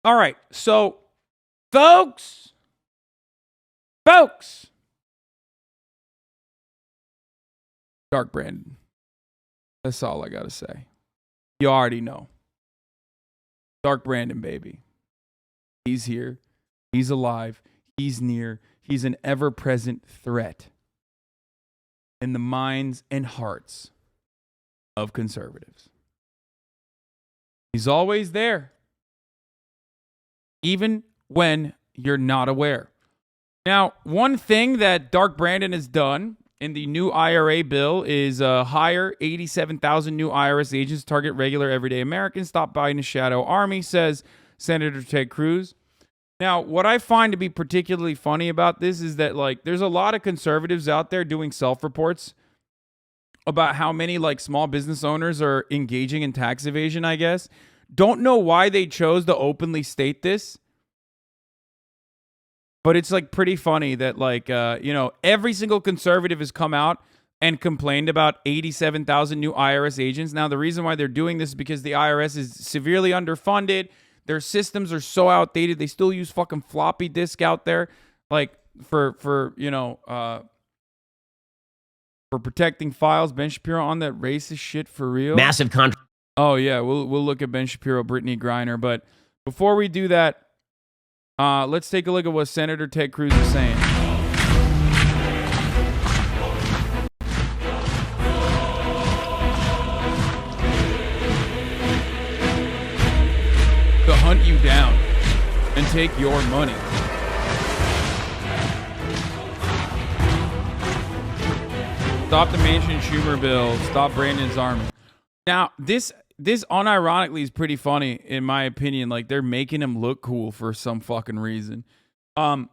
All right. So, folks, Dark Brandon. That's all I got to say. You already know. Dark Brandon, baby. He's here. He's alive. He's near. He's an ever-present threat in the minds and hearts of conservatives. He's always there, even when you're not aware. Now, one thing that Dark Brandon has done in the new IRA bill is hire 87,000 new IRS agents to target regular everyday Americans. Stop Biden's shadow army, says Senator Ted Cruz. Now, what I find to be particularly funny about this is that, like, there's a lot of conservatives out there doing self-reports about how many, like, small business owners are engaging in tax evasion, I guess. Don't know why they chose to openly state this. But it's, like, pretty funny that, like, every single conservative has come out and complained about 87,000 new IRS agents. Now, the reason why they're doing this is because the IRS is severely underfunded. Their systems are so outdated. They still use fucking floppy disk out there, like, for protecting files. Ben Shapiro on that racist shit for real. Massive contract. Oh, yeah, we'll look at Ben Shapiro, Brittany Griner. But before we do that, let's take a look at what Senator Ted Cruz is saying. To hunt you down and take your money. Stop the Manchin Schumer bill. Stop Brandon's army. Now, this unironically is pretty funny, in my opinion. Like, they're making him look cool for some fucking reason. The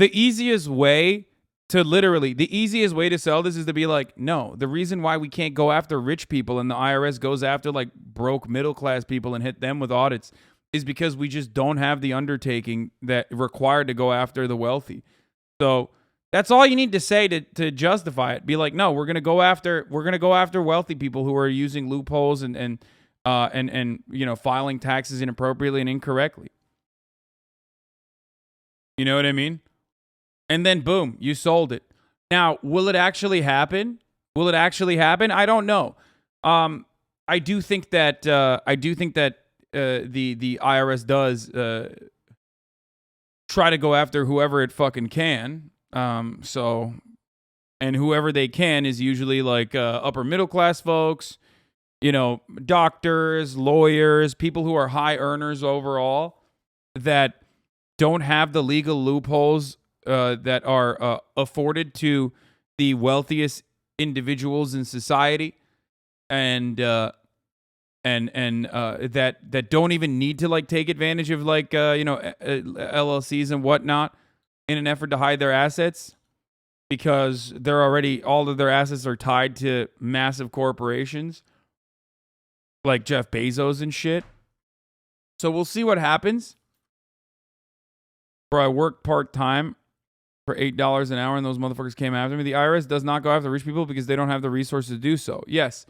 easiest way to sell this is to be like, no, the reason why we can't go after rich people and the IRS goes after, like, broke middle class people and hit them with audits is because we just don't have the undertaking that required to go after the wealthy. So that's all you need to say to justify it. Be like, no, we're gonna go after wealthy people who are using loopholes and filing taxes inappropriately and incorrectly. You know what I mean? And then boom, you sold it. Now, will it actually happen? I don't know. I do think that the IRS does try to go after whoever it fucking can. And whoever they can is usually like upper middle class folks, doctors, lawyers, people who are high earners overall that don't have the legal loopholes that are afforded to the wealthiest individuals in society, and that don't even need to, like, take advantage of, like, LLCs and whatnot in an effort to hide their assets, because all of their assets are tied to massive corporations like Jeff Bezos and shit. So we'll see what happens. Bro, I worked part-time for $8 an hour and those motherfuckers came after me. The IRS does not go after rich people because they don't have the resources to do so. Yes,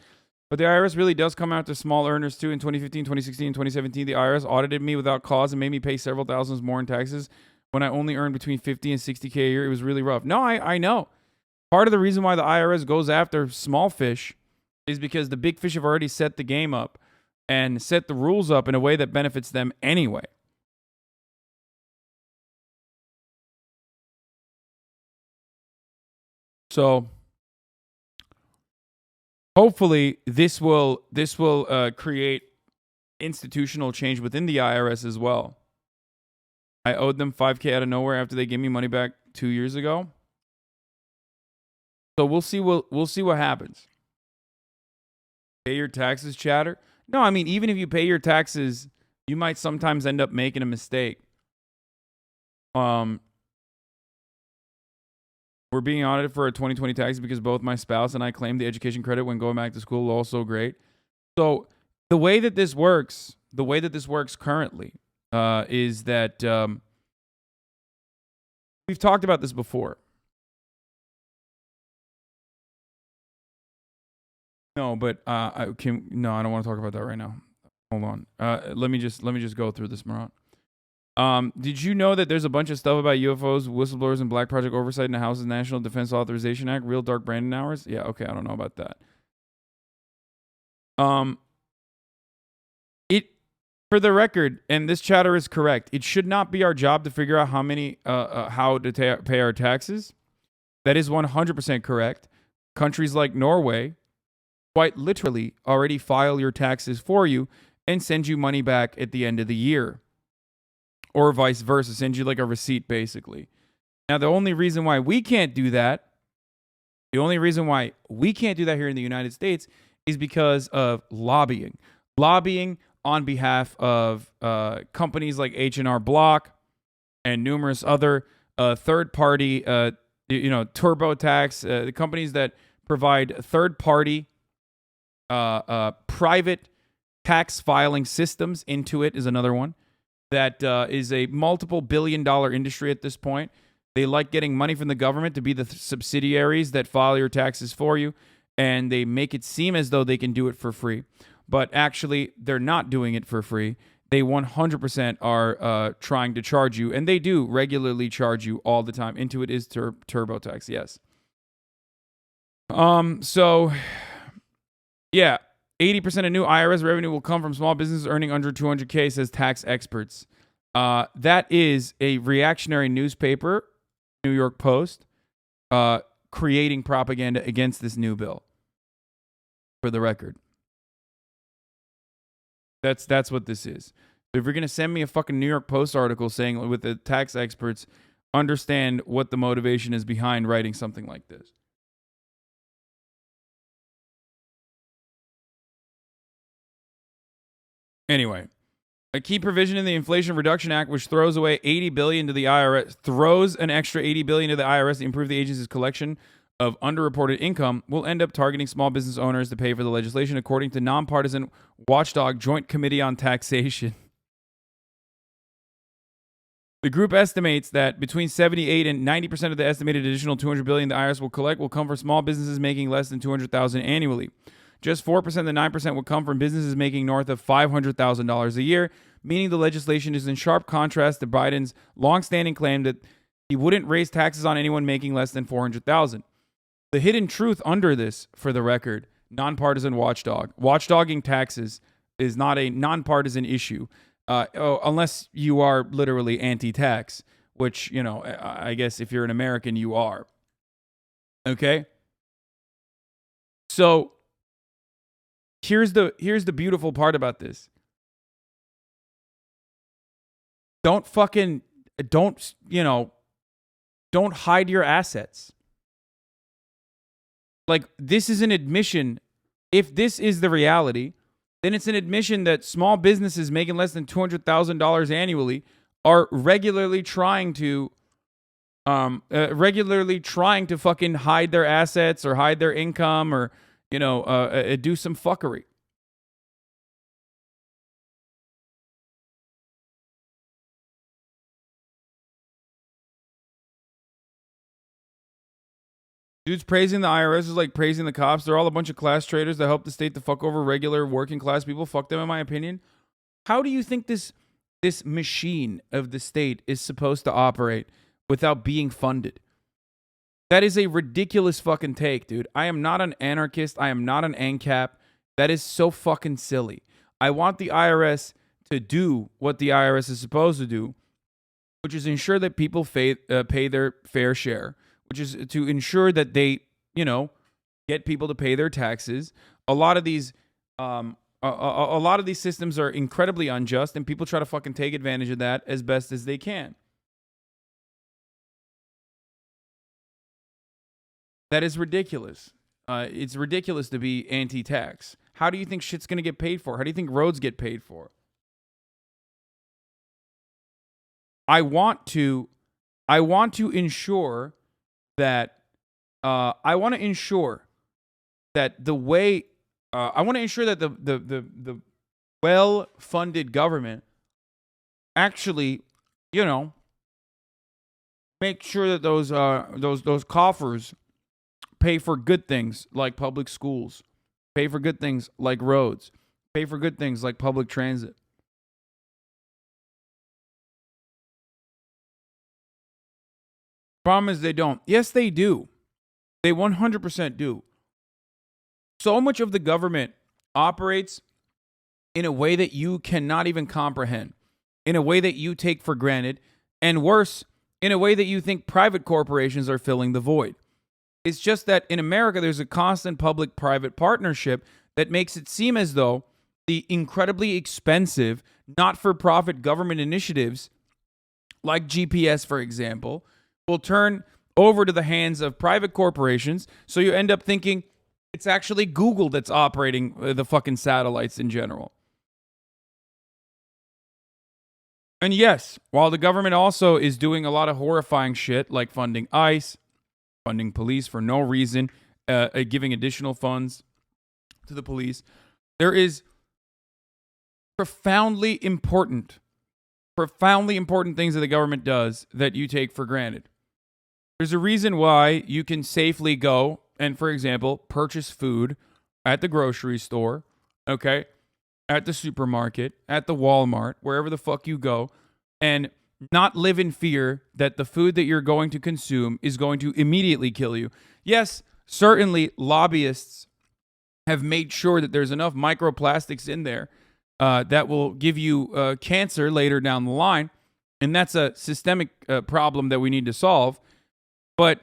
but the IRS really does come after small earners too. In 2015, 2016, and 2017, the IRS audited me without cause and made me pay several thousands more in taxes when I only earned between 50 and 60K a year. It was really rough. No, I know. Part of the reason why the IRS goes after small fish is because the big fish have already set the game up and set the rules up in a way that benefits them anyway. So hopefully this will create institutional change within the IRS as well. I owed them $5K out of nowhere after they gave me money back 2 years ago. So we'll see what happens. Pay your taxes, chatter? No, I mean, even if you pay your taxes, you might sometimes end up making a mistake. We're being audited for a 2020 taxes because both my spouse and I claimed the education credit when going back to school. Also great. So the way that this works currently is that we've talked about this before. No, but I don't want to talk about that right now. Hold on. Let me just go through this, Marat. Did you know that there's a bunch of stuff about UFOs, whistleblowers, and Black Project oversight in the House's National Defense Authorization Act? Real dark Brandon hours? Yeah, okay, I don't know about that. It, for the record, and this chatter is correct, it should not be our job to figure out how to pay our taxes. That is 100% correct. Countries like Norway quite literally already file your taxes for you and send you money back at the end of the year. Or vice versa, send you like a receipt, basically. Now, the only reason why we can't do that here in the United States is because of lobbying. Lobbying on behalf of companies like H&R Block and numerous other third-party, TurboTax, the companies that provide third-party private tax filing systems. Intuit is another one that is a multiple billion-dollar industry at this point. They like getting money from the government to be the subsidiaries that file your taxes for you, and they make it seem as though they can do it for free. But actually, they're not doing it for free. They 100% are trying to charge you, and they do regularly charge you all the time. Intuit is TurboTax, yes. So, yeah, 80% of new IRS revenue will come from small businesses earning under 200K, says tax experts. That is a reactionary newspaper, New York Post, creating propaganda against this new bill, for the record. That's what this is. If you're going to send me a fucking New York Post article saying with the tax experts, understand what the motivation is behind writing something like this. Anyway, a key provision in the Inflation Reduction Act, which throws away $80 billion to the IRS, throws an extra $80 billion to the IRS to improve the agency's collection of underreported income, will end up targeting small business owners to pay for the legislation, according to nonpartisan watchdog Joint Committee on Taxation. The group estimates that between 78 and 90% of the estimated additional $200 billion the IRS will collect will come from small businesses making less than $200,000 annually. Just 4% of the 9% will come from businesses making north of $500,000 a year, meaning the legislation is in sharp contrast to Biden's longstanding claim that he wouldn't raise taxes on anyone making less than $400,000. The hidden truth under this, for the record, nonpartisan watchdog. Watchdogging taxes is not a nonpartisan issue, unless you are literally anti-tax, which, I guess if you're an American, you are. Okay? So, here's the beautiful part about this. Don't hide your assets. Like, this is an admission. If this is the reality, then it's an admission that small businesses making less than $200,000 annually are regularly trying to fucking hide their assets or hide their income or, do some fuckery. Dudes praising the IRS is like praising the cops. They're all a bunch of class traders that help the state to fuck over regular working class people. Fuck them, in my opinion. How do you think this machine of the state is supposed to operate without being funded? That is a ridiculous fucking take, dude. I am not an anarchist. I am not an ANCAP. That is so fucking silly. I want the IRS to do what the IRS is supposed to do, which is ensure that people pay their fair share, which is to ensure that they, get people to pay their taxes. A lot of these systems are incredibly unjust, and people try to fucking take advantage of that as best as they can. That is ridiculous. It's ridiculous to be anti-tax. How do you think shit's going to get paid for? How do you think roads get paid for? I want to ensure that the way I want to ensure that the well-funded government actually, make sure that those coffers pay for good things like public schools, pay for good things like roads, pay for good things like public transit. problem is they don't. Yes, they do. They 100% do. So much of the government operates in a way that you cannot even comprehend, in a way that you take for granted, and worse, in a way that you think private corporations are filling the void. It's just that in America, there's a constant public-private partnership that makes it seem as though the incredibly expensive, not-for-profit government initiatives, like GPS, for example, will turn over to the hands of private corporations. So you end up thinking it's actually Google that's operating the fucking satellites in general. And yes, while the government also is doing a lot of horrifying shit, like funding ICE, funding police for no reason, giving additional funds to the police, there is profoundly important things that the government does that you take for granted. There's a reason why you can safely go and, for example, purchase food at the grocery store, okay, at the supermarket, at the Walmart, wherever the fuck you go, and not live in fear that the food that you're going to consume is going to immediately kill you. Yes, certainly lobbyists have made sure that there's enough microplastics in there that will give you cancer later down the line, and that's a systemic problem that we need to solve. But,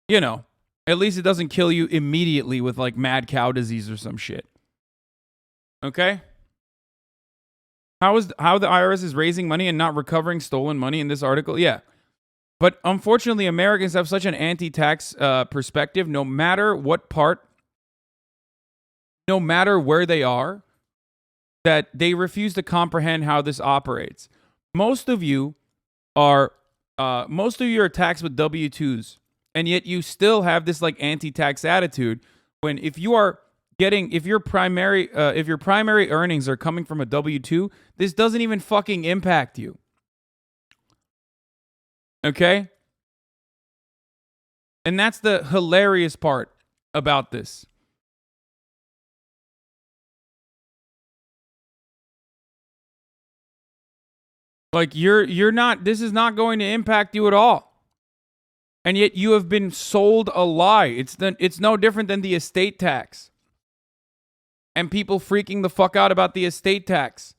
you know, at least it doesn't kill you immediately with like mad cow disease or some shit. Okay? How the IRS is raising money and not recovering stolen money in this article? Yeah. But unfortunately, Americans have such an anti-tax perspective, no matter what part, no matter where they are, that they refuse to comprehend how this operates. Most of you are taxed with W-2s, and yet you still have this like anti-tax attitude. When if your primary earnings are coming from a W-2, this doesn't even fucking impact you. Okay? And that's the hilarious part about this. Like this is not going to impact you at all. And yet you have been sold a lie. It's no different than the estate tax. And people freaking the fuck out about the estate tax.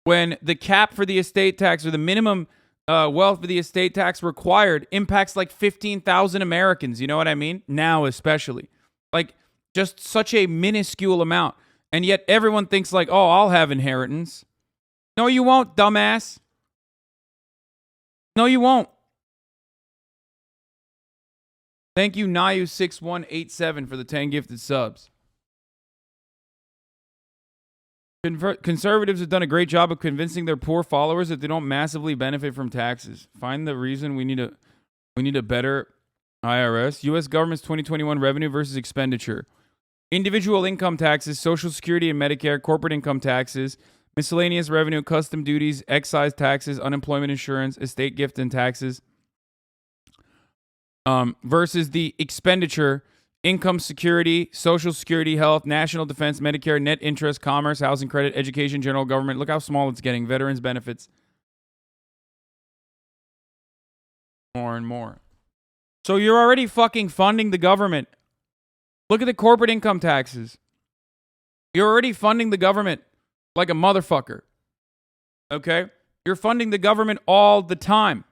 When the cap for the estate tax or the minimum wealth for the estate tax required impacts like 15,000 Americans. You know what I mean? Now especially. Like just such a minuscule amount. And yet everyone thinks like, oh, I'll have inheritance. No, you won't, dumbass. No, you won't. Thank you, Nayu6187 for the 10 gifted subs. Conservatives have done a great job of convincing their poor followers that they don't massively benefit from taxes. Find the reason we need a better IRS. U.S. government's 2021 revenue versus expenditure. Individual income taxes, Social Security and Medicare, corporate income taxes, miscellaneous revenue, custom duties, excise taxes, unemployment insurance, estate gift and taxes. Versus the expenditure, income security, Social Security, health, national defense, Medicare, net interest, commerce, housing credit, education, general government. Look how small it's getting. Veterans benefits. More and more. So you're already fucking funding the government. Look at the corporate income taxes. You're already funding the government like a motherfucker. Okay? You're funding the government all the time.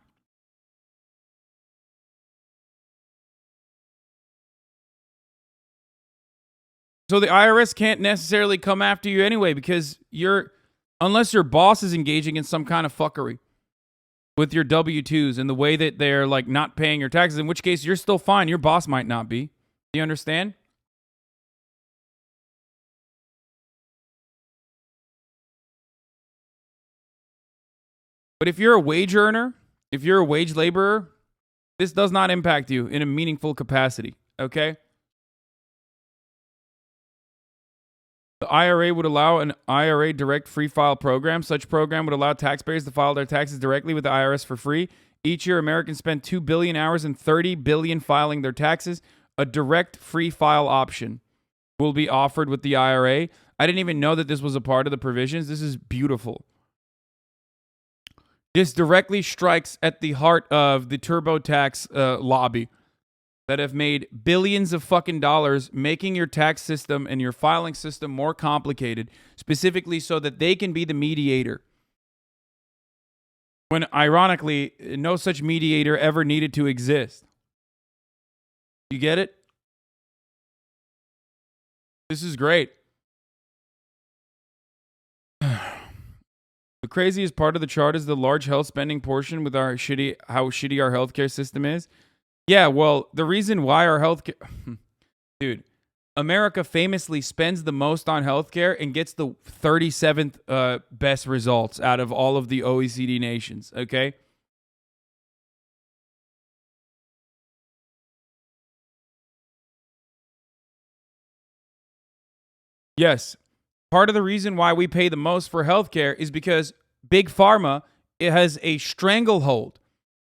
So the IRS can't necessarily come after you anyway because unless your boss is engaging in some kind of fuckery with your W-2s and the way that they're like not paying your taxes, in which case you're still fine. Your boss might not be. Do you understand? But if you're a wage earner, if you're a wage laborer, this does not impact you in a meaningful capacity, okay? The IRA would allow an IRA direct free file program. Such program would allow taxpayers to file their taxes directly with the IRS for free. Each year, Americans spend 2 billion hours and 30 billion filing their taxes. A direct free file option will be offered with the IRA. I didn't even know that this was a part of the provisions. This is beautiful. This directly strikes at the heart of the TurboTax lobby that have made billions of fucking dollars making your tax system and your filing system more complicated, specifically so that they can be the mediator. When, ironically, no such mediator ever needed to exist. You get it? This is great. The craziest part of the chart is the large health spending portion with how shitty our healthcare system is. Yeah, well, the reason why our healthcare... Dude, America famously spends the most on healthcare and gets the 37th best results out of all of the OECD nations, okay? Yes. Part of the reason why we pay the most for healthcare is because Big Pharma, it has a stranglehold,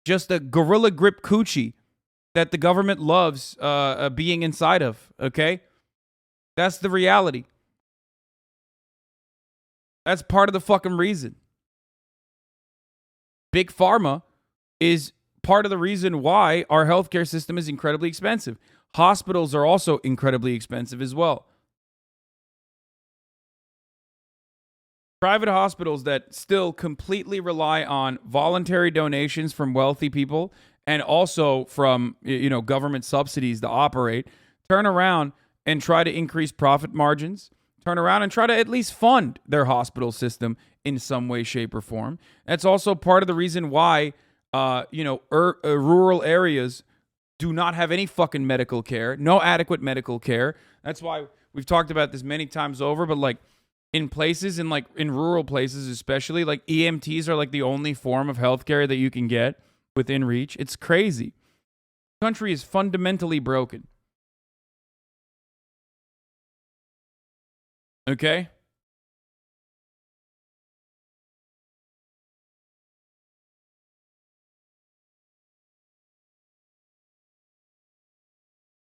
just a gorilla grip coochie that the government loves being inside of, okay? That's the reality. That's part of the fucking reason. Big Pharma is part of the reason why our healthcare system is incredibly expensive. Hospitals are also incredibly expensive as well. Private hospitals that still completely rely on voluntary donations from wealthy people and also from, government subsidies to operate, turn around and try to increase profit margins, turn around and try to at least fund their hospital system in some way, shape, or form. That's also part of the reason why, rural areas do not have any fucking medical care, no adequate medical care. That's why we've talked about this many times over, but like, in places, in rural places especially, like EMTs are like the only form of healthcare that you can get within reach. It's crazy. The country is fundamentally broken. Okay?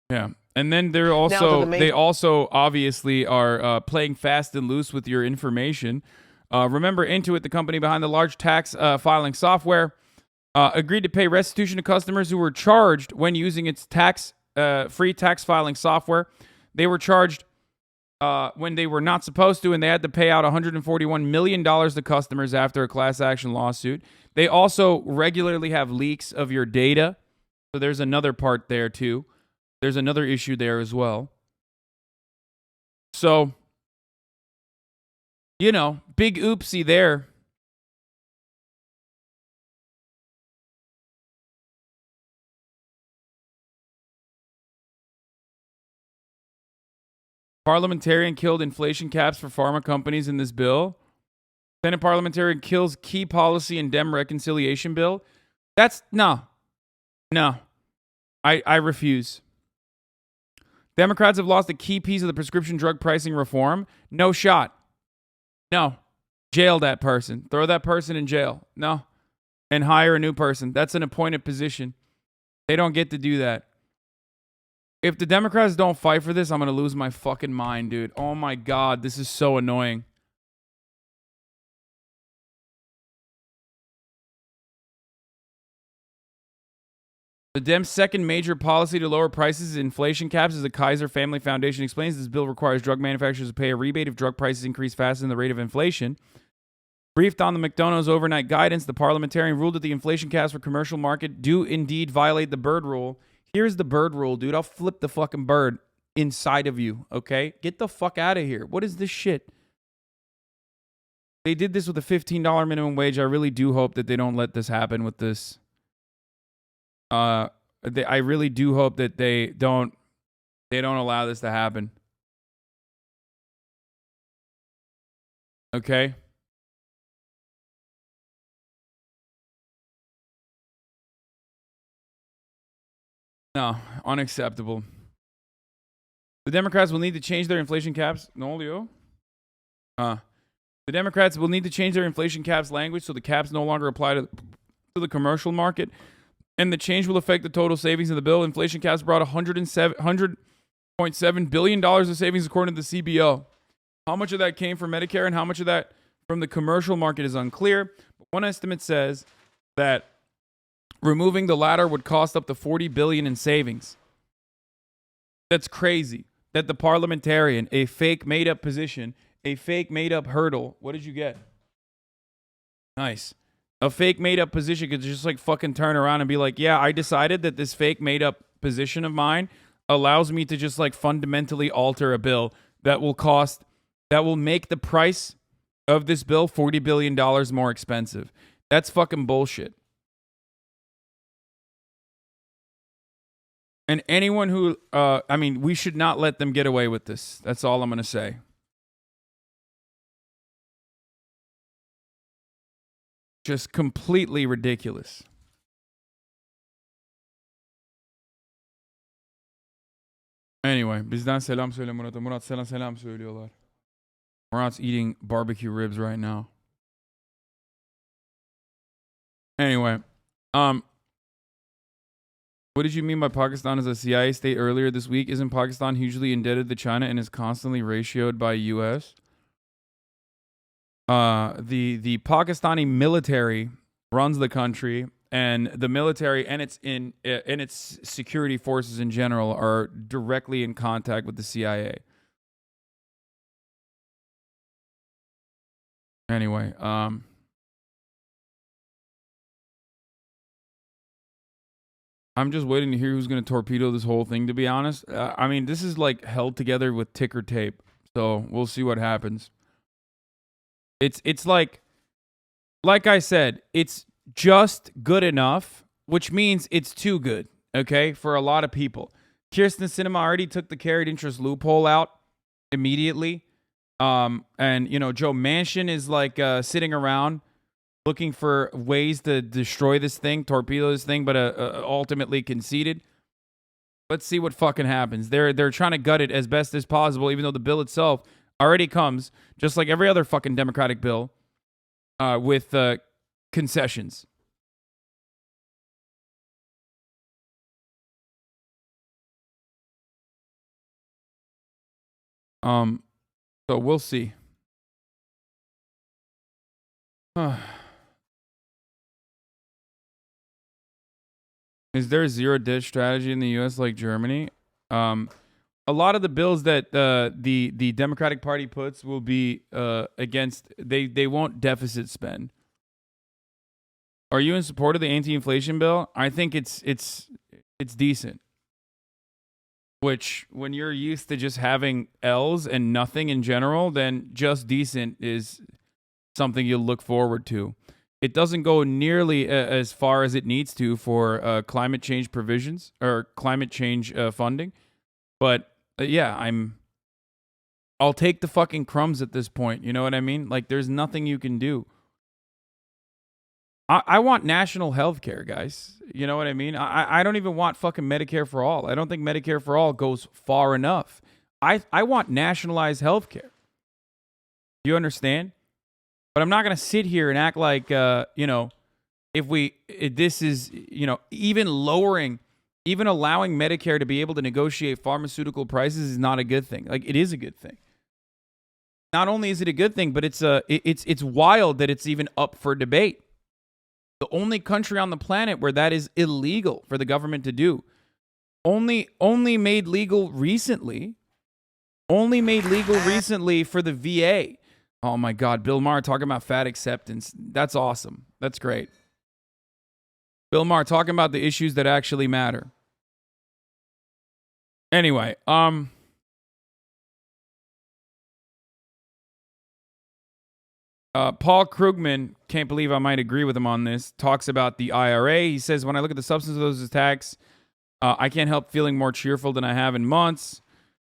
Yeah. And then they also obviously are playing fast and loose with your information. Remember, Intuit, the company behind the large tax filing software, agreed to pay restitution to customers who were charged when using its free tax filing software. They were charged when they were not supposed to, and they had to pay out $141 million to customers after a class action lawsuit. They also regularly have leaks of your data, so there's another part there too. There's another issue there as well. So, big oopsie there. Parliamentarian killed inflation caps for pharma companies in this bill. Senate parliamentarian kills key policy in Dem reconciliation bill. That's no. I refuse. Democrats have lost a key piece of the prescription drug pricing reform. No shot. No. Jail that person. Throw that person in jail. No. And hire a new person. That's an appointed position. They don't get to do that. If the Democrats don't fight for this, I'm going to lose my fucking mind, dude. Oh my God. This is so annoying. The Dems' second major policy to lower prices is inflation caps, as the Kaiser Family Foundation explains. This bill requires drug manufacturers to pay a rebate if drug prices increase faster than the rate of inflation. Briefed on the McDonough's overnight guidance, the parliamentarian ruled that the inflation caps for commercial market do indeed violate the bird rule. Here's the bird rule, dude. I'll flip the fucking bird inside of you, okay? Get the fuck out of here. What is this shit? They did this with a $15 minimum wage. I really do hope that they don't let this happen with this. I really do hope that they don't allow this to happen. Okay? No, unacceptable. The Democrats will need to change their inflation caps. The Democrats will need to change their inflation caps language so the caps no longer apply to the commercial market. And the change will affect the total savings of the bill. Inflation caps brought $100.7 billion of savings according to the CBO. How much of that came from Medicare and how much of that from the commercial market is unclear. One estimate says that removing the latter would cost up to $40 billion in savings. That's crazy. That the parliamentarian, a fake made-up position, a fake made-up hurdle. What did you get? Nice. A fake made-up position could just like fucking turn around and be like, yeah, I decided that this fake made-up position of mine allows me to just like fundamentally alter a bill that will make the price of this bill $40 billion more expensive. That's fucking bullshit. And anyone who, we should not let them get away with this. That's all I'm going to say. Just completely ridiculous. Anyway, bizden selam söyle Murat'a. Murat sana selam söylüyorlar. Murat's eating barbecue ribs right now. Anyway, what did you mean by Pakistan as a CIA state earlier this week? Isn't Pakistan hugely indebted to China and is constantly ratioed by U.S.? The Pakistani military runs the country, and the military and its security forces in general are directly in contact with the CIA. Anyway, I'm just waiting to hear who's going to torpedo this whole thing, to be honest. This is like held together with ticker tape, so we'll see what happens. It's like I said, it's just good enough, which means it's too good, okay, for a lot of people. Kirsten Sinema already took the carried interest loophole out immediately. And, Joe Manchin is like sitting around looking for ways to destroy this thing, torpedo this thing, but ultimately conceded. Let's see what fucking happens. They're trying to gut it as best as possible, even though the bill itself already comes, just like every other fucking Democratic bill, with concessions. So we'll see. Is there a zero debt strategy in the U.S. like Germany? A lot of the bills that the Democratic Party puts will be against. They won't deficit spend. Are you in support of the anti-inflation bill? I think it's decent. Which, when you're used to just having L's and nothing in general, then just decent is something you'll look forward to. It doesn't go nearly as far as it needs to for climate change provisions or climate change funding. But I'll take the fucking crumbs at this point. You know what I mean? Like, there's nothing you can do. I want national health care, guys. You know what I mean? I don't even want fucking Medicare for all. I don't think Medicare for all goes far enough. I want nationalized health care. You understand? But I'm not going to sit here and act like, this is, even allowing Medicare to be able to negotiate pharmaceutical prices is not a good thing. Like, it is a good thing. Not only is it a good thing, but it's wild that it's even up for debate. The only country on the planet where that is illegal for the government to do. Only made legal recently. Only made legal recently for the VA. Oh my God, Bill Maher talking about fat acceptance. That's awesome. That's great. Bill Maher talking about the issues that actually matter. Anyway, Paul Krugman, can't believe I might agree with him on this, talks about the IRA. He says, when I look at the substance of those attacks, I can't help feeling more cheerful than I have in months.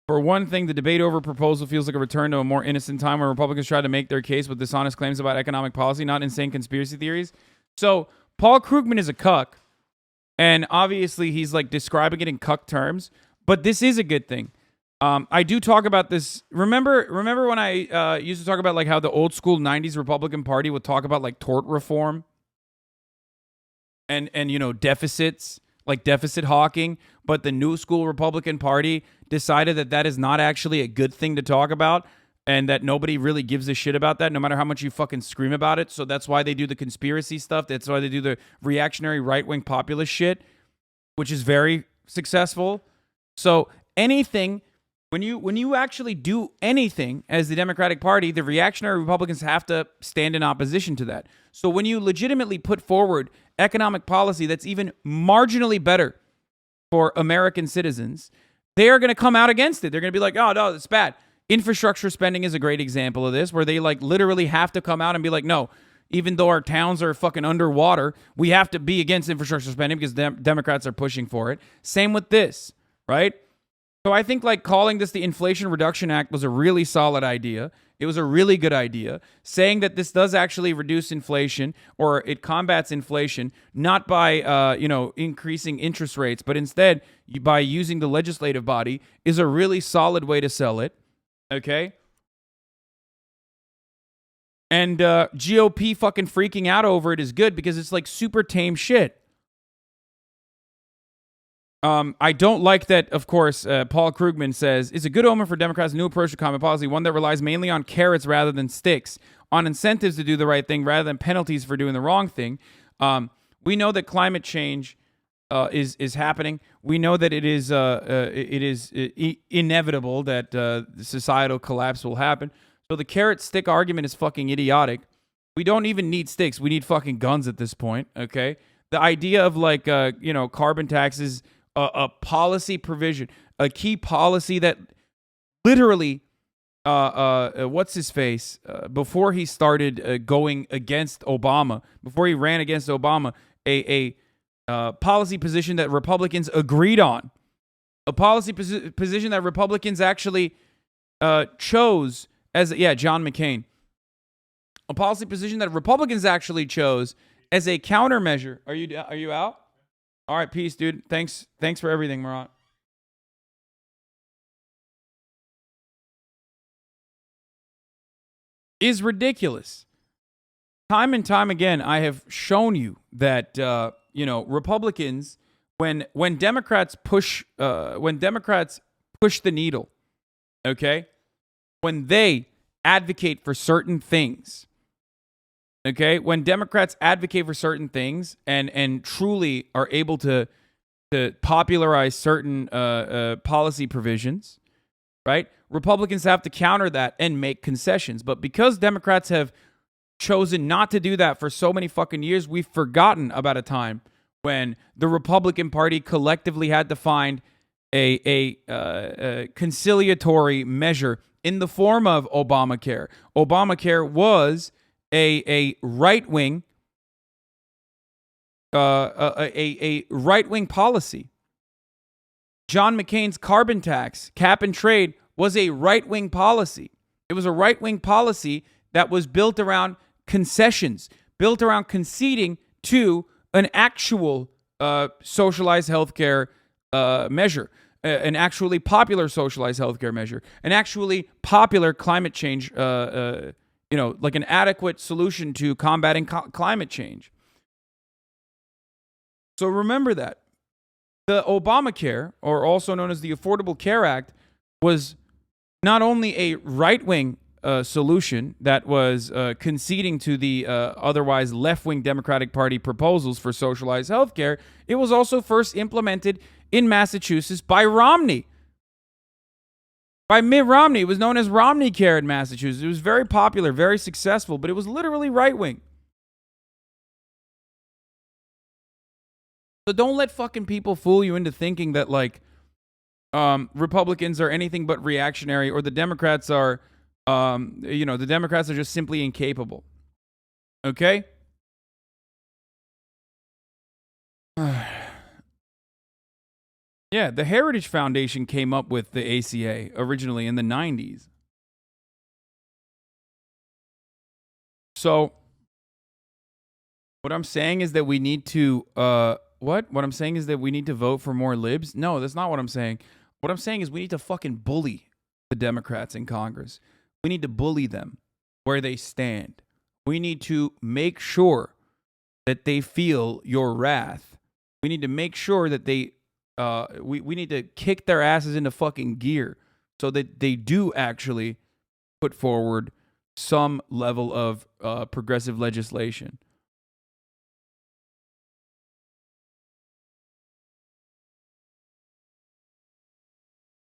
For one thing, the debate over proposal feels like a return to a more innocent time where Republicans tried to make their case with dishonest claims about economic policy, not insane conspiracy theories. So Paul Krugman is a cuck, and obviously he's like describing it in cuck terms, but this is a good thing. I do talk about this. Remember when I used to talk about like how the old school 90s Republican Party would talk about like tort reform and deficits, like deficit hawking, but the new school Republican Party decided that is not actually a good thing to talk about. and that nobody really gives a shit about that, no matter how much you fucking scream about it. So that's why they do the conspiracy stuff. That's why they do the reactionary right-wing populist shit, which is very successful. So anything, when you actually do anything as the Democratic Party, the reactionary Republicans have to stand in opposition to that. So when you legitimately put forward economic policy that's even marginally better for American citizens, they are going to come out against it. They're going to be like, oh, no, it's bad. Infrastructure spending is a great example of this, where they like literally have to come out and be like, no, even though our towns are fucking underwater, we have to be against infrastructure spending because Democrats are pushing for it. Same with this, right? So I think like calling this the Inflation Reduction Act was a really solid idea. It was a really good idea. Saying that this does actually reduce inflation, or it combats inflation, not by increasing interest rates, but instead by using the legislative body, is a really solid way to sell it. Okay? And GOP fucking freaking out over it is good because it's like super tame shit. I don't like that, of course, Paul Krugman says, it's a good omen for Democrats' new approach to climate policy, one that relies mainly on carrots rather than sticks, on incentives to do the right thing rather than penalties for doing the wrong thing. We know that climate change is happening. We know that it is inevitable that societal collapse will happen. So the carrot stick argument is fucking idiotic. We don't even need sticks. We need fucking guns at this point, okay? The idea of like, carbon taxes, a policy provision, a key policy that literally, what's his face, before he started going against Obama, before he ran against Obama, a policy position that Republicans agreed on, a policy position that Republicans actually chose as, John McCain, a policy position that Republicans actually chose as a countermeasure. Are you out? All right, peace, dude. Thanks for everything, Marat. Is ridiculous. Time and time again, I have shown you that Republicans, when Democrats push the needle, okay, when they advocate for certain things. Okay, when Democrats advocate for certain things and truly are able to popularize certain policy provisions, right? Republicans have to counter that and make concessions. But because Democrats have chosen not to do that for so many fucking years, we've forgotten about a time when the Republican Party collectively had to find a conciliatory measure in the form of Obamacare. Obamacare was a right-wing right-wing policy. John McCain's carbon tax, cap and trade, was a right-wing policy. It was a right-wing policy that was built around concessions, built around conceding to an actual socialized healthcare measure, an actually popular socialized healthcare measure, an actually popular climate change like an adequate solution to combating climate change. So remember that. The Obamacare, or also known as the Affordable Care Act, was not only a right-wing solution that was conceding to the otherwise left-wing Democratic Party proposals for socialized health care, it was also first implemented in Massachusetts by Romney. By Mitt Romney. It was known as Romney Care in Massachusetts. It was very popular, very successful, but it was literally right-wing. So don't let fucking people fool you into thinking that, like, Republicans are anything but reactionary, or the Democrats are, the Democrats are just simply incapable. Okay? Yeah, the Heritage Foundation came up with the ACA originally in the 90s. So, what I'm saying is that we need to, what I'm saying is that we need to vote for more libs? No, that's not what I'm saying. What I'm saying is we need to fucking bully the Democrats in Congress. We need to bully them where they stand. We need to make sure that they feel your wrath. We need to make sure that they we need to kick their asses into fucking gear so that they do actually put forward some level of progressive legislation.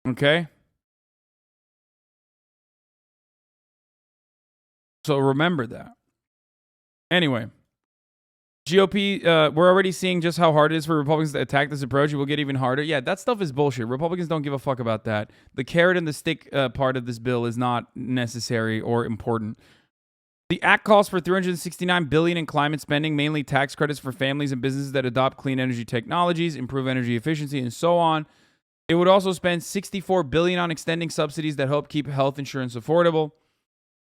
Okay? So remember that. Anyway, GOP, we're already seeing just how hard it is for Republicans to attack this approach. It will get even harder. Yeah, that stuff is bullshit. Republicans don't give a fuck about that. The carrot and the stick part of this bill is not necessary or important. The act calls for $369 billion in climate spending, mainly tax credits for families and businesses that adopt clean energy technologies, improve energy efficiency, and so on. It would also spend $64 billion on extending subsidies that help keep health insurance affordable.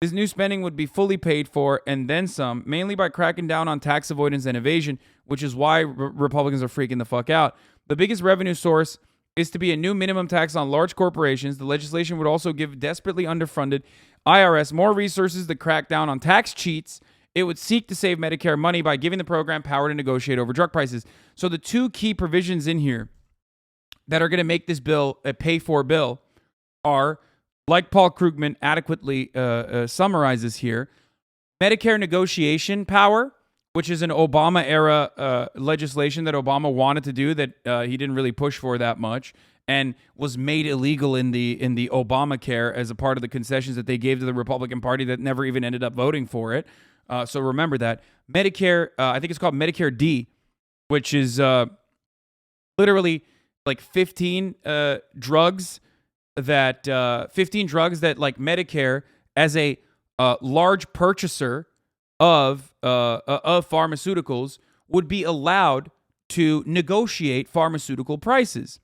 This new spending would be fully paid for and then some, mainly by cracking down on tax avoidance and evasion, which is why Republicans are freaking the fuck out. The biggest revenue source is to be a new minimum tax on large corporations. The legislation would also give desperately underfunded IRS more resources to crack down on tax cheats. It would seek to save Medicare money by giving the program power to negotiate over drug prices. So the two key provisions in here that are going to make this bill a pay-for bill are, like Paul Krugman adequately summarizes here, Medicare negotiation power, which is an Obama-era legislation that Obama wanted to do that he didn't really push for that much, and was made illegal in the Obamacare as a part of the concessions that they gave to the Republican Party that never even ended up voting for it. So remember that. Medicare, I think it's called Medicare D, which is literally like 15 drugs that like Medicare as a large purchaser of pharmaceuticals would be allowed to negotiate pharmaceutical prices.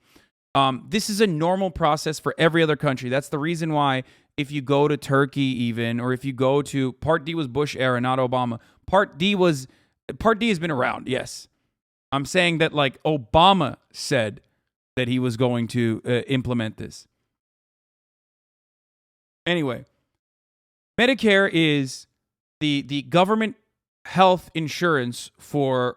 This is a normal process for every other country. That's the reason why if you go to Turkey even, or if you go to Part D was Bush era, not Obama. Part D has been around, yes. I'm saying that like Obama said that he was going to implement this. Anyway, Medicare is the government health insurance for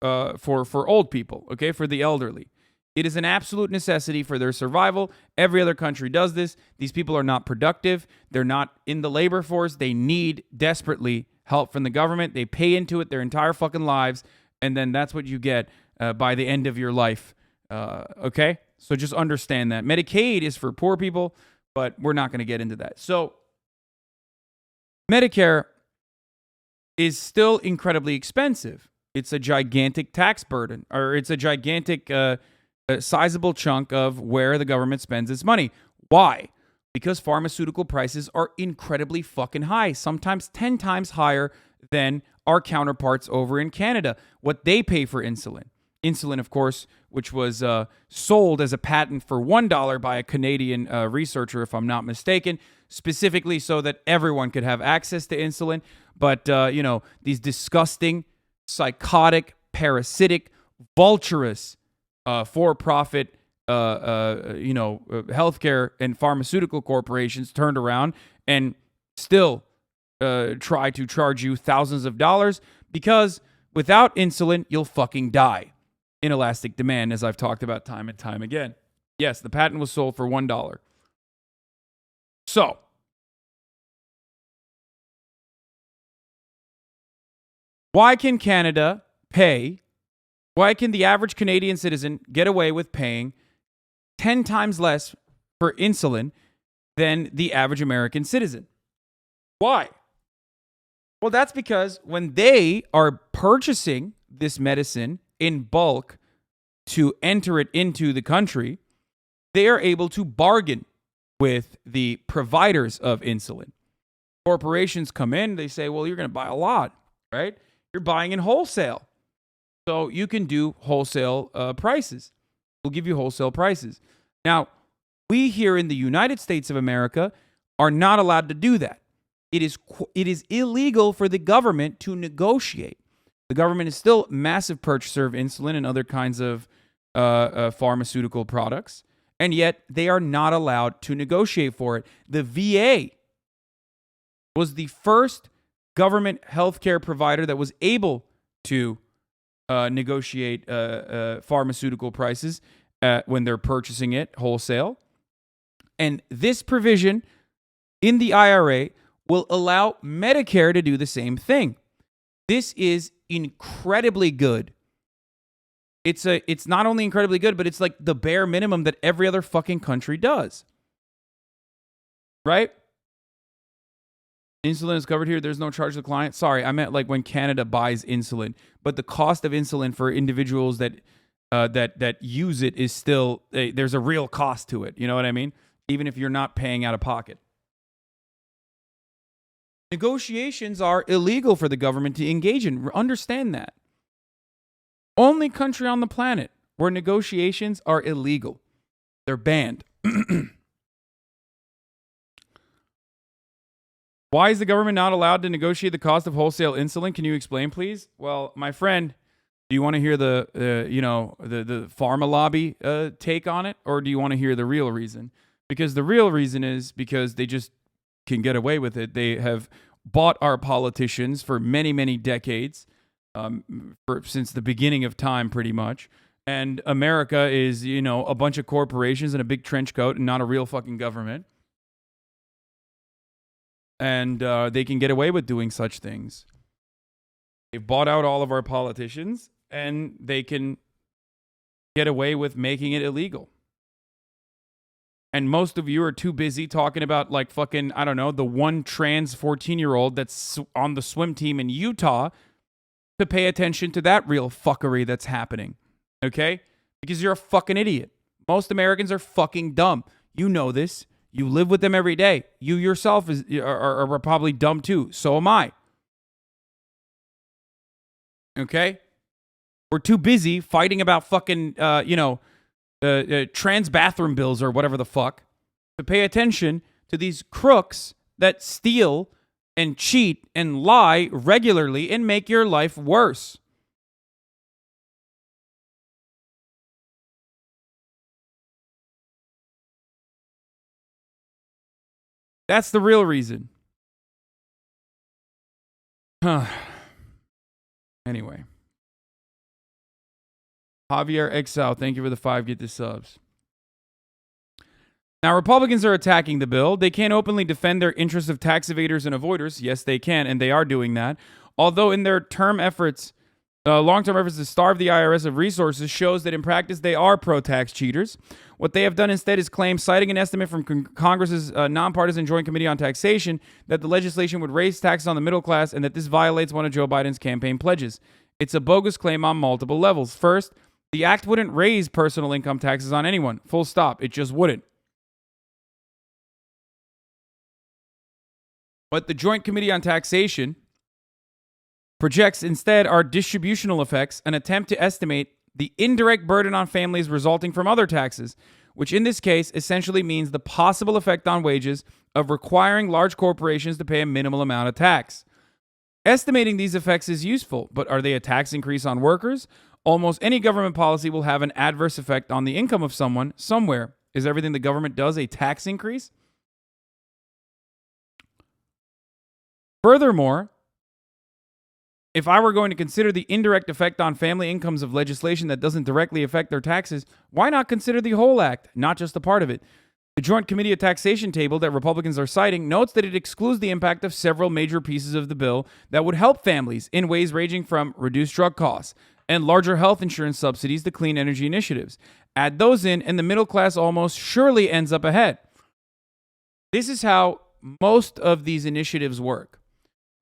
old people, okay, for the elderly. It is an absolute necessity for their survival. Every other country does this. These people are not productive. They're not in the labor force. They need desperately help from the government. They pay into it their entire fucking lives, and then that's what you get by the end of your life. Okay? So just understand that. Medicaid is for poor people, but we're not going to get into that. So Medicare is still incredibly expensive. It's a gigantic tax burden, or it's a gigantic a sizable chunk of where the government spends its money. Why? Because pharmaceutical prices are incredibly fucking high, sometimes 10 times higher than our counterparts over in Canada. What they pay for insulin. Insulin, of course, which was sold as a patent for $1 by a Canadian researcher, if I'm not mistaken, specifically so that everyone could have access to insulin. But, these disgusting, psychotic, parasitic, vulturous, for-profit, healthcare and pharmaceutical corporations turned around and still try to charge you thousands of dollars because without insulin, you'll fucking die. Inelastic demand, as I've talked about time and time again. Yes, the patent was sold for $1. So, why can Canada pay? Why can the average Canadian citizen get away with paying 10 times less for insulin than the average American citizen? Why? Well, that's because when they are purchasing this medicine in bulk to enter it into the country, they are able to bargain with the providers of insulin. Corporations come in, they say, well, you're going to buy a lot, right? You're buying in wholesale. So you can do wholesale prices. We'll give you wholesale prices. Now, we here in the United States of America are not allowed to do that. It is illegal for the government to negotiate. The government is still a massive purchaser of insulin and other kinds of pharmaceutical products, and yet they are not allowed to negotiate for it. The VA was the first government healthcare provider that was able to negotiate pharmaceutical prices when they're purchasing it wholesale. And this provision in the IRA will allow Medicare to do the same thing. This is incredibly good. It's not only incredibly good, but it's like the bare minimum that every other fucking country does. Right? Insulin is covered here. There's no charge to the client. Sorry, I meant like when Canada buys insulin, but the cost of insulin for individuals that use it is still there's a real cost to it. You know what I mean? Even if you're not paying out of pocket. Negotiations are illegal for the government to engage in. Understand that. Only country on the planet where negotiations are illegal. They're banned. Why is the government not allowed to negotiate the cost of wholesale insulin? Can you explain, please? Well, my friend, do you want to hear the pharma lobby take on it, or do you want to hear the real reason? Because the real reason is because they just can get away with it. They have bought our politicians for many, many decades, since the beginning of time, pretty much. And America is, a bunch of corporations in a big trench coat and not a real fucking government. And they can get away with doing such things. They've bought out all of our politicians, and they can get away with making it illegal. And most of you are too busy talking about, like, fucking, I don't know, the one trans 14-year-old that's on the swim team in Utah to pay attention to that real fuckery that's happening. Okay? Because you're a fucking idiot. Most Americans are fucking dumb. You know this. You live with them every day. You yourself are probably dumb too. So am I. Okay? We're too busy fighting about fucking, trans bathroom bills or whatever the fuck to pay attention to these crooks that steal and cheat and lie regularly and make your life worse. That's the real reason. Anyway. Javier Exal, thank you for the 5 get the subs. Now, Republicans are attacking the bill. They can't openly defend their interests of tax evaders and avoiders. Yes, they can, and they are doing that. Although in their long-term efforts to starve the IRS of resources shows that in practice they are pro-tax cheaters. What they have done instead is claim, citing an estimate from Congress's nonpartisan Joint Committee on Taxation, that the legislation would raise taxes on the middle class and that this violates one of Joe Biden's campaign pledges. It's a bogus claim on multiple levels. First, the act wouldn't raise personal income taxes on anyone. Full stop. It just wouldn't. What the Joint Committee on Taxation projects instead are distributional effects, an attempt to estimate the indirect burden on families resulting from other taxes, which in this case essentially means the possible effect on wages of requiring large corporations to pay a minimal amount of tax. Estimating these effects is useful, but are they a tax increase on workers? Almost any government policy will have an adverse effect on the income of someone somewhere. Is everything the government does a tax increase? Furthermore, if I were going to consider the indirect effect on family incomes of legislation that doesn't directly affect their taxes, why not consider the whole act, not just a part of it? The Joint Committee of Taxation table that Republicans are citing notes that it excludes the impact of several major pieces of the bill that would help families in ways ranging from reduced drug costs and larger health insurance subsidies to clean energy initiatives. Add those in, and the middle class almost surely ends up ahead. This is how most of these initiatives work.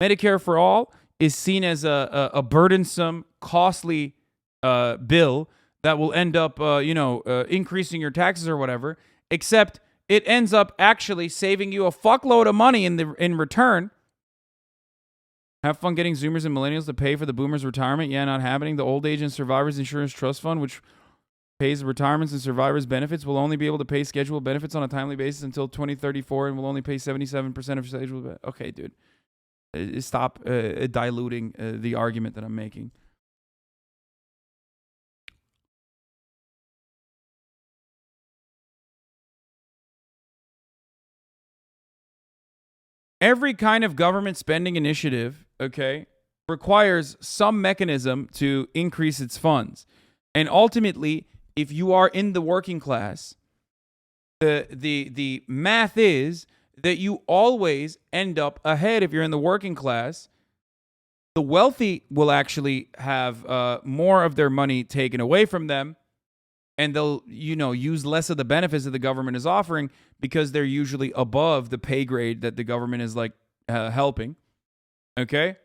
Medicare for All is seen as a burdensome, costly bill that will end up, increasing your taxes or whatever, except it ends up actually saving you a fuckload of money in return. Have fun getting Zoomers and Millennials to pay for the Boomers' retirement. Yeah, not happening. The Old Age and Survivors Insurance Trust Fund, which pays retirements and survivors' benefits, will only be able to pay scheduled benefits on a timely basis until 2034 and will only pay 77% of scheduled benefits. Okay, dude. Stop diluting the argument that I'm making. Every kind of government spending initiative, okay, requires some mechanism to increase its funds. And ultimately, if you are in the working class, the math is that you always end up ahead if you're in the working class. The wealthy will actually have more of their money taken away from them, and they'll, use less of the benefits that the government is offering because they're usually above the pay grade that the government is like helping. Okay?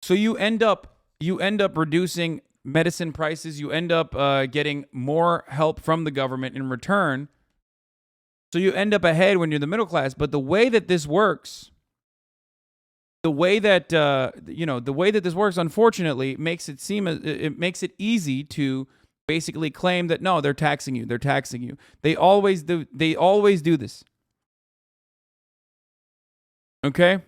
So you end up reducing medicine prices. You end up getting more help from the government in return. So you end up ahead when you're the middle class. But the way that this works, unfortunately, makes it easy to basically claim that no, they're taxing you. They're taxing you. They always do. They always do this. Okay.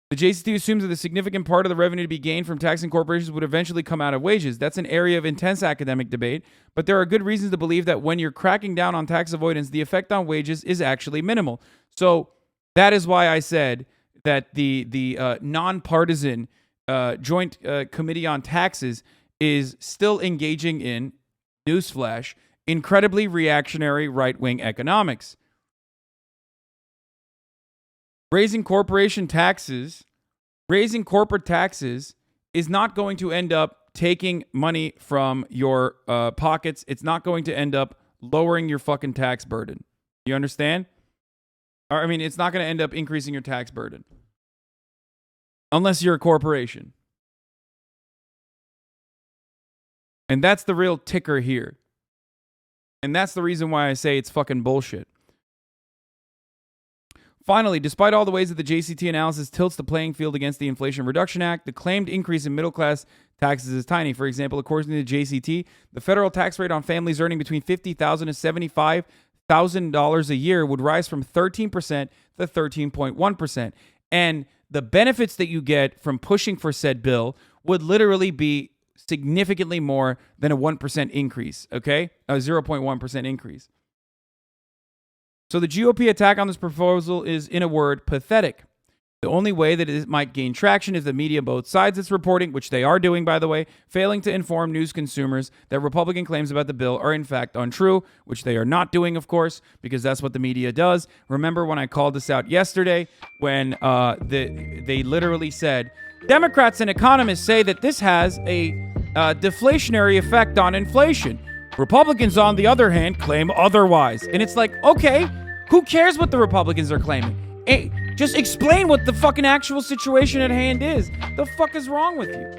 The JCT assumes that a significant part of the revenue to be gained from taxing corporations would eventually come out of wages. That's an area of intense academic debate, but there are good reasons to believe that when you're cracking down on tax avoidance, the effect on wages is actually minimal. So that is why I said that the nonpartisan Joint Committee on Taxes is still engaging in, newsflash, incredibly reactionary right-wing economics. Raising corporate taxes is not going to end up taking money from your pockets. It's not going to end up lowering your fucking tax burden. You understand? I mean, it's not going to end up increasing your tax burden. Unless you're a corporation. And that's the real ticker here. And that's the reason why I say it's fucking bullshit. Finally, despite all the ways that the JCT analysis tilts the playing field against the Inflation Reduction Act, the claimed increase in middle-class taxes is tiny. For example, according to the JCT, the federal tax rate on families earning between $50,000 and $75,000 a year would rise from 13% to 13.1%. And the benefits that you get from pushing for said bill would literally be significantly more than a 1% increase, okay? A 0.1% increase. So the GOP attack on this proposal is, in a word, pathetic. The only way that it might gain traction is the media both sides it's reporting, which they are doing, by the way, failing to inform news consumers that Republican claims about the bill are in fact untrue, which they are not doing, of course, because that's what the media does. Remember when I called this out yesterday when they literally said, Democrats and economists say that this has a deflationary effect on inflation. Republicans, on the other hand, claim otherwise. And it's like, okay, who cares what the Republicans are claiming? Hey, just explain what the fucking actual situation at hand is. The fuck is wrong with you?